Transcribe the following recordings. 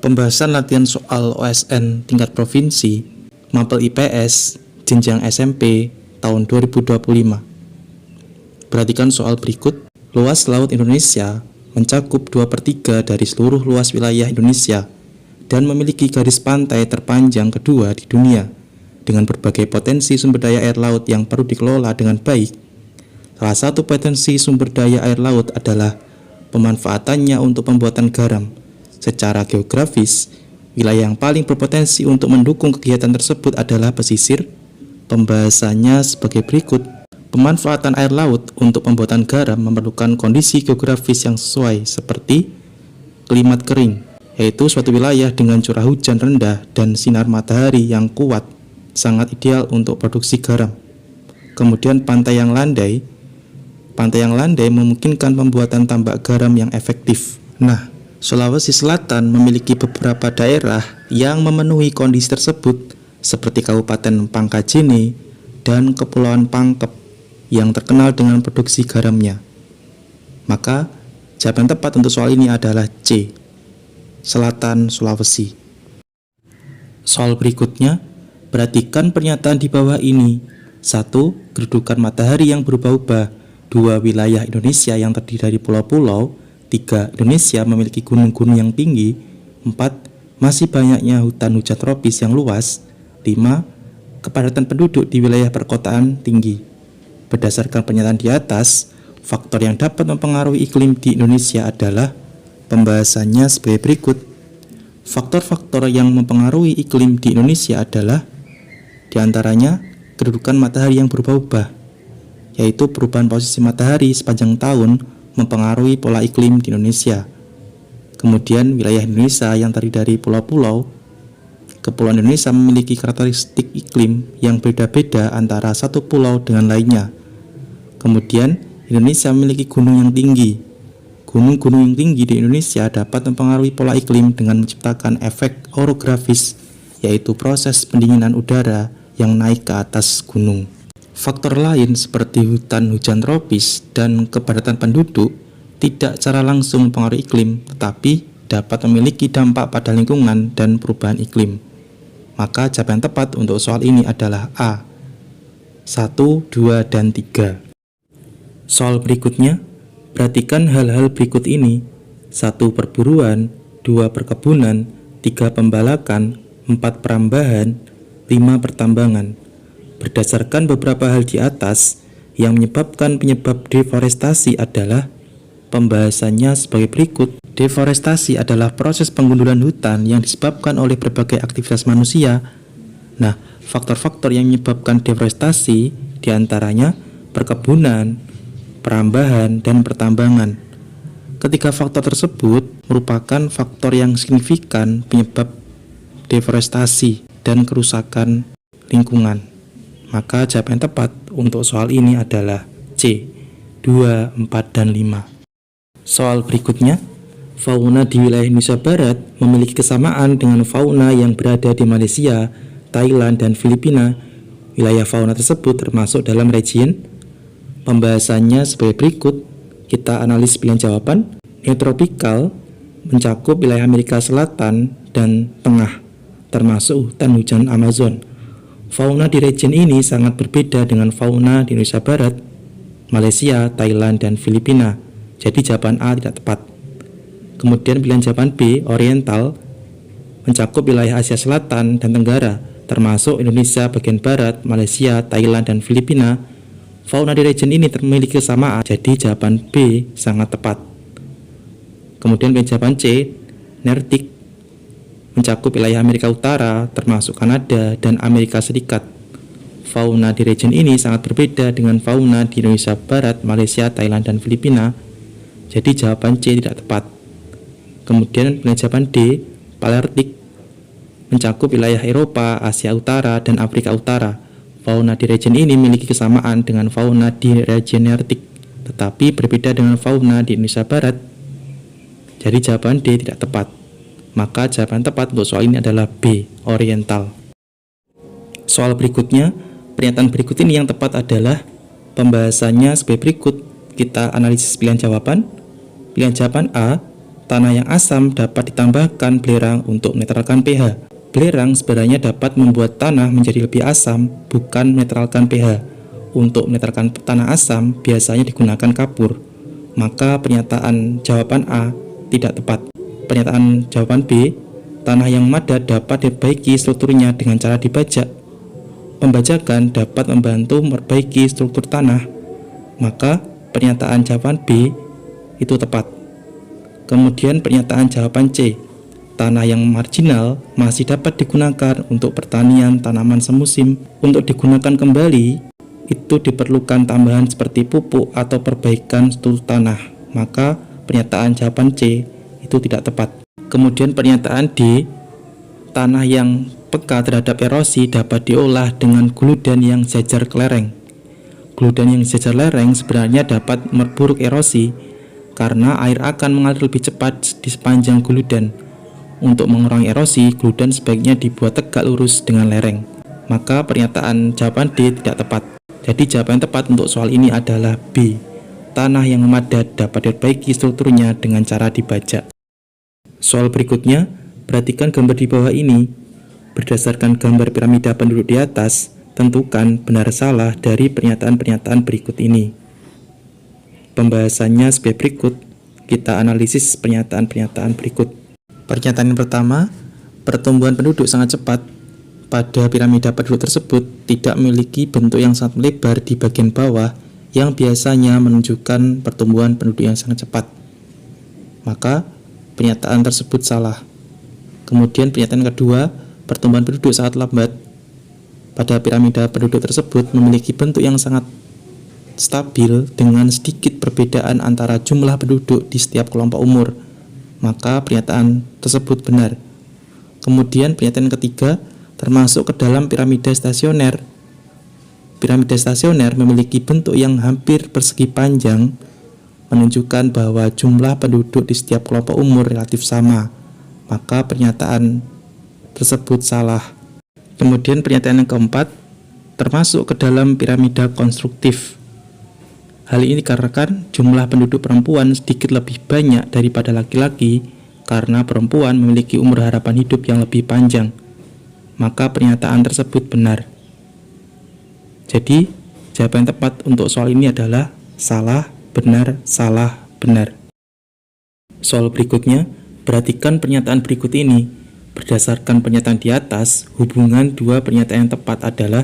Pembahasan latihan soal OSN tingkat provinsi, Mapel IPS, jenjang SMP, tahun 2025. Perhatikan soal berikut. Luas laut Indonesia mencakup 2/3 dari seluruh luas wilayah Indonesia dan memiliki garis pantai terpanjang kedua di dunia, dengan berbagai potensi sumber daya air laut yang perlu dikelola dengan baik. Salah satu potensi sumber daya air laut adalah pemanfaatannya untuk pembuatan garam. Secara geografis, wilayah yang paling berpotensi untuk mendukung kegiatan tersebut adalah pesisir. Pembahasannya sebagai berikut. Pemanfaatan air laut untuk pembuatan garam memerlukan kondisi geografis yang sesuai seperti klimat kering, yaitu suatu wilayah dengan curah hujan rendah dan sinar matahari yang kuat, sangat ideal untuk produksi garam. Kemudian pantai yang landai memungkinkan pembuatan tambak garam yang efektif. Nah, Sulawesi Selatan memiliki beberapa daerah yang memenuhi kondisi tersebut, seperti Kabupaten Pangkajene dan Kepulauan Pangkep yang terkenal dengan produksi garamnya. Maka, jawaban tepat untuk soal ini adalah C, Selatan Sulawesi. Soal berikutnya, perhatikan pernyataan di bawah ini. 1. Kedudukan matahari yang berubah-ubah. 2. Wilayah Indonesia yang terdiri dari pulau-pulau. 3. Indonesia memiliki gunung-gunung yang tinggi. 4. Masih banyaknya hutan hujan tropis yang luas. 5. Kepadatan penduduk di wilayah perkotaan tinggi. Berdasarkan pernyataan di atas, faktor yang dapat mempengaruhi iklim di Indonesia adalah pembahasannya sebagai berikut. Faktor-faktor yang mempengaruhi iklim di Indonesia adalah diantaranya kedudukan matahari yang berubah-ubah, yaitu perubahan posisi matahari sepanjang tahun mempengaruhi pola iklim di Indonesia. Kemudian wilayah Indonesia yang terdiri dari pulau-pulau. Kepulauan Indonesia memiliki karakteristik iklim yang berbeda-beda antara satu pulau dengan lainnya. Kemudian Indonesia memiliki gunung yang tinggi. Gunung-gunung yang tinggi di Indonesia dapat mempengaruhi pola iklim dengan menciptakan efek orografis, yaitu proses pendinginan udara yang naik ke atas gunung. Faktor lain seperti hutan hujan tropis dan kepadatan penduduk tidak secara langsung mempengaruhi iklim, tetapi dapat memiliki dampak pada lingkungan dan perubahan iklim. Maka jawaban tepat untuk soal ini adalah A, 1, 2, dan 3. Soal berikutnya, perhatikan hal-hal berikut ini. 1. Perburuan. 2. Perkebunan. 3. Pembalakan. 4. Perambahan. 5. Pertambangan. Berdasarkan beberapa hal di atas, yang menyebabkan penyebab deforestasi adalah pembahasannya sebagai berikut. Deforestasi adalah proses penggundulan hutan yang disebabkan oleh berbagai aktivitas manusia. Nah, faktor-faktor yang menyebabkan deforestasi diantaranya perkebunan, perambahan, dan pertambangan. Ketiga faktor tersebut merupakan faktor yang signifikan penyebab deforestasi dan kerusakan lingkungan. Maka jawaban tepat untuk soal ini adalah C, 2, 4, dan 5. Soal berikutnya, fauna di wilayah Indonesia Barat memiliki kesamaan dengan fauna yang berada di Malaysia, Thailand, dan Filipina. Wilayah fauna tersebut termasuk dalam region. Pembahasannya sebagai berikut. Kita analis pilihan jawaban. Neotropikal mencakup wilayah Amerika Selatan dan Tengah, termasuk hutan hujan Amazon. Fauna di region ini sangat berbeda dengan fauna di Indonesia Barat, Malaysia, Thailand, dan Filipina. Jadi jawaban A tidak tepat. Kemudian pilihan jawaban B, Oriental, mencakup wilayah Asia Selatan dan Tenggara, termasuk Indonesia bagian Barat, Malaysia, Thailand, dan Filipina. Fauna di region ini memiliki kesamaan, jadi jawaban B sangat tepat. Kemudian pilihan jawaban C, Nearctic, mencakup wilayah Amerika Utara, termasuk Kanada dan Amerika Serikat. Fauna di region ini sangat berbeda dengan fauna di Indonesia Barat, Malaysia, Thailand, dan Filipina. Jadi jawaban C tidak tepat. Kemudian pilihan jawaban D, Palearktik, mencakup wilayah Eropa, Asia Utara, dan Afrika Utara. Fauna di region ini memiliki kesamaan dengan fauna di region Nearctic, tetapi berbeda dengan fauna di Indonesia Barat. Jadi jawaban D tidak tepat. Maka jawaban tepat untuk soal ini adalah B, Oriental. Soal berikutnya, pernyataan berikut ini yang tepat adalah pembahasannya sebagai berikut. Kita analisis pilihan jawaban. Pilihan jawaban A, Tanah yang asam dapat ditambahkan belerang untuk menetralkan pH. Belerang sebenarnya dapat membuat tanah menjadi lebih asam, bukan menetralkan pH. Untuk menetralkan tanah asam biasanya digunakan kapur. Maka pernyataan jawaban A tidak tepat. Pernyataan jawaban B, tanah yang madat dapat diperbaiki strukturnya dengan cara dibajak. Pembajakan dapat membantu memperbaiki struktur tanah. Maka pernyataan jawaban B itu tepat. Kemudian pernyataan jawaban C, tanah yang marginal masih dapat digunakan untuk pertanian tanaman semusim. Untuk digunakan kembali, itu diperlukan tambahan seperti pupuk atau perbaikan struktur tanah. Maka pernyataan jawaban C itu tidak tepat. Kemudian pernyataan D, tanah yang peka terhadap erosi dapat diolah dengan guludan yang sejajar ke lereng. Guludan yang sejajar lereng sebenarnya dapat memperburuk erosi karena air akan mengalir lebih cepat di sepanjang guludan. Untuk mengurangi erosi, guludan sebaiknya dibuat tegak lurus dengan lereng. Maka pernyataan jawaban D tidak tepat. Jadi jawaban yang tepat untuk soal ini adalah B, tanah yang madat dapat diperbaiki strukturnya dengan cara dibajak. Soal berikutnya, perhatikan gambar di bawah ini. Berdasarkan gambar piramida penduduk di atas, tentukan benar salah dari pernyataan-pernyataan berikut ini. Pembahasannya sebagai berikut. Kita analisis pernyataan-pernyataan berikut. Pernyataan yang pertama, pertumbuhan penduduk sangat cepat. Pada piramida penduduk tersebut tidak memiliki bentuk yang sangat melebar di bagian bawah yang biasanya menunjukkan pertumbuhan penduduk yang sangat cepat. Maka pernyataan tersebut salah. Kemudian pernyataan kedua, pertumbuhan penduduk sangat lambat. Pada piramida penduduk tersebut memiliki bentuk yang sangat stabil dengan sedikit perbedaan antara jumlah penduduk di setiap kelompok umur. Maka pernyataan tersebut benar. Kemudian pernyataan ketiga, termasuk ke dalam piramida stasioner. Piramida stasioner memiliki bentuk yang hampir persegi panjang, menunjukkan bahwa jumlah penduduk di setiap kelompok umur relatif sama. Maka pernyataan tersebut salah. Kemudian pernyataan yang keempat, termasuk ke dalam piramida konstruktif. Hal ini dikarenakan jumlah penduduk perempuan sedikit lebih banyak daripada laki-laki karena perempuan memiliki umur harapan hidup yang lebih panjang. Maka pernyataan tersebut benar. Jadi, jawaban yang tepat untuk soal ini adalah salah, benar, salah, benar. Soal berikutnya, perhatikan pernyataan berikut ini. Berdasarkan pernyataan di atas, hubungan dua pernyataan yang tepat adalah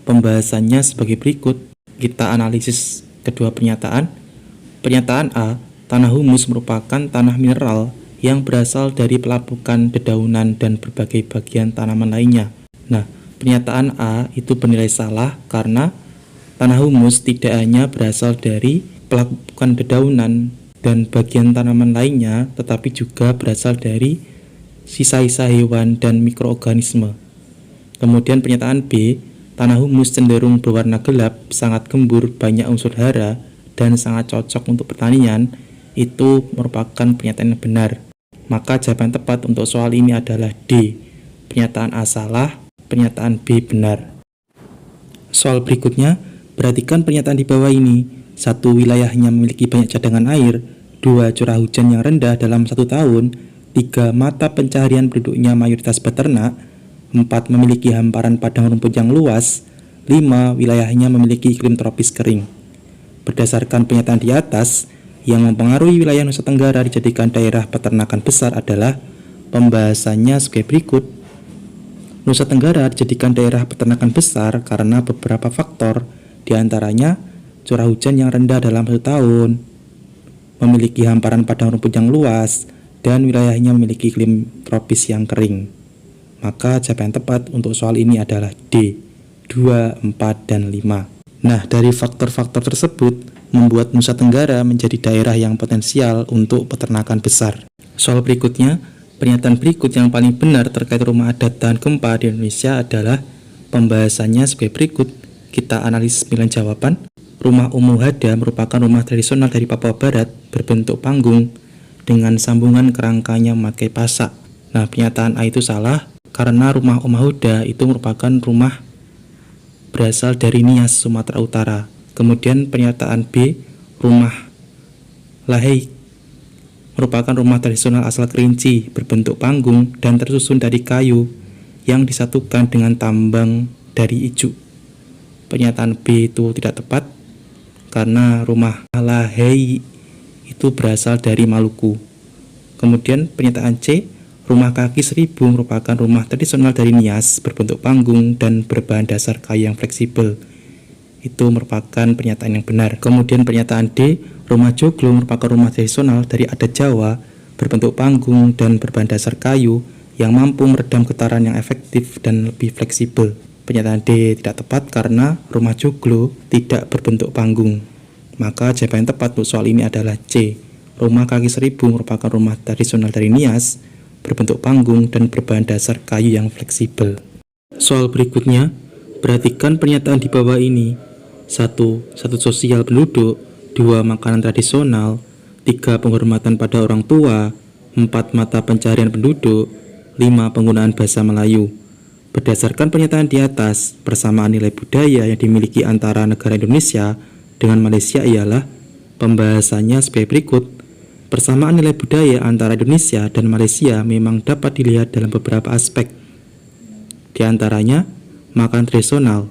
pembahasannya sebagai berikut. Kita analisis kedua pernyataan. Pernyataan A, tanah humus merupakan tanah mineral yang berasal dari pelapukan dedaunan dan berbagai bagian tanaman lainnya. Nah, pernyataan A itu bernilai salah karena tanah humus tidak hanya berasal dari pelapukan dedaunan dan bagian tanaman lainnya, tetapi juga berasal dari sisa-sisa hewan dan mikroorganisme. Kemudian pernyataan B, tanah humus cenderung berwarna gelap, sangat gembur, banyak unsur hara, dan sangat cocok untuk pertanian. Itu merupakan pernyataan yang benar. Maka jawaban tepat untuk soal ini adalah D. Pernyataan A salah, pernyataan B benar. Soal berikutnya, perhatikan pernyataan di bawah ini. 1. Wilayahnya memiliki banyak cadangan air. 2. Curah hujan yang rendah dalam 1 tahun. 3. Mata pencaharian penduduknya mayoritas beternak. 4. Memiliki hamparan padang rumput yang luas. 5. Wilayahnya memiliki iklim tropis kering. Berdasarkan pernyataan di atas, yang mempengaruhi wilayah Nusa Tenggara dijadikan daerah peternakan besar adalah pembahasannya sebagai berikut. Nusa Tenggara dijadikan daerah peternakan besar karena beberapa faktor, diantaranya curah hujan yang rendah dalam 1 tahun, memiliki hamparan padang rumput yang luas, dan wilayahnya memiliki iklim tropis yang kering. Maka jawaban tepat untuk soal ini adalah D, 2, 4, dan 5. Nah, dari faktor-faktor tersebut membuat Nusa Tenggara menjadi daerah yang potensial untuk peternakan besar. Soal berikutnya, pernyataan berikut yang paling benar terkait rumah adat tahan gempa di Indonesia adalah pembahasannya sebagai berikut. Kita analisis 9 jawaban. Rumah Umuh Hada merupakan rumah tradisional dari Papua Barat berbentuk panggung dengan sambungan kerangkanya memakai pasak. Nah, pernyataan A itu salah karena rumah Umuh Hada itu merupakan rumah berasal dari Nias, Sumatera Utara. Kemudian pernyataan B, rumah Lahey merupakan rumah tradisional asal Kerinci berbentuk panggung dan tersusun dari kayu yang disatukan dengan tambang dari ijuk. Pernyataan B itu tidak tepat karena rumah Alahei itu berasal dari Maluku. Kemudian pernyataan C, rumah kaki seribu merupakan rumah tradisional dari Nias berbentuk panggung dan berbahan dasar kayu yang fleksibel. Itu merupakan pernyataan yang benar. Kemudian pernyataan D, rumah joglo merupakan rumah tradisional dari adat Jawa berbentuk panggung dan berbahan dasar kayu yang mampu meredam getaran yang efektif dan lebih fleksibel. Pernyataan D tidak tepat karena rumah joglo tidak berbentuk panggung. Maka jawaban yang tepat untuk soal ini adalah C. Rumah kaki seribu merupakan rumah tradisional dari Nias berbentuk panggung dan berbahan dasar kayu yang fleksibel. Soal berikutnya, perhatikan pernyataan di bawah ini. 1. Status sosial penduduk. 2. Makanan tradisional. 3. Penghormatan pada orang tua. 4. Mata pencarian penduduk. 5. Penggunaan bahasa Melayu. Berdasarkan pernyataan di atas, persamaan nilai budaya yang dimiliki antara negara Indonesia dengan Malaysia ialah pembahasannya sebagai berikut. Persamaan nilai budaya antara Indonesia dan Malaysia memang dapat dilihat dalam beberapa aspek. Di antaranya, makanan tradisional.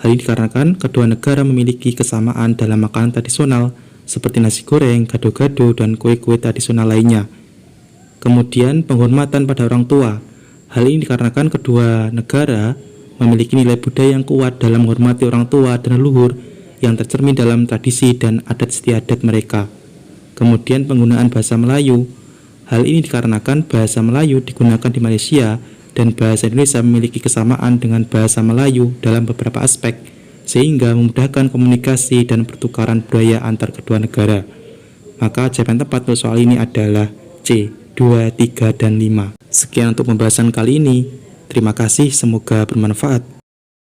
Hal ini dikarenakan kedua negara memiliki kesamaan dalam makanan tradisional seperti nasi goreng, gado-gado, dan kue-kue tradisional lainnya. Kemudian, penghormatan pada orang tua. Hal ini dikarenakan kedua negara memiliki nilai budaya yang kuat dalam menghormati orang tua dan leluhur yang tercermin dalam tradisi dan adat istiadat mereka. Kemudian penggunaan bahasa Melayu. Hal ini dikarenakan bahasa Melayu digunakan di Malaysia dan bahasa Indonesia memiliki kesamaan dengan bahasa Melayu dalam beberapa aspek, sehingga memudahkan komunikasi dan pertukaran budaya antar kedua negara. Maka jawaban tepat untuk soal ini adalah C, 2, 3, dan 5. Sekian untuk pembahasan kali ini. Terima kasih, semoga bermanfaat.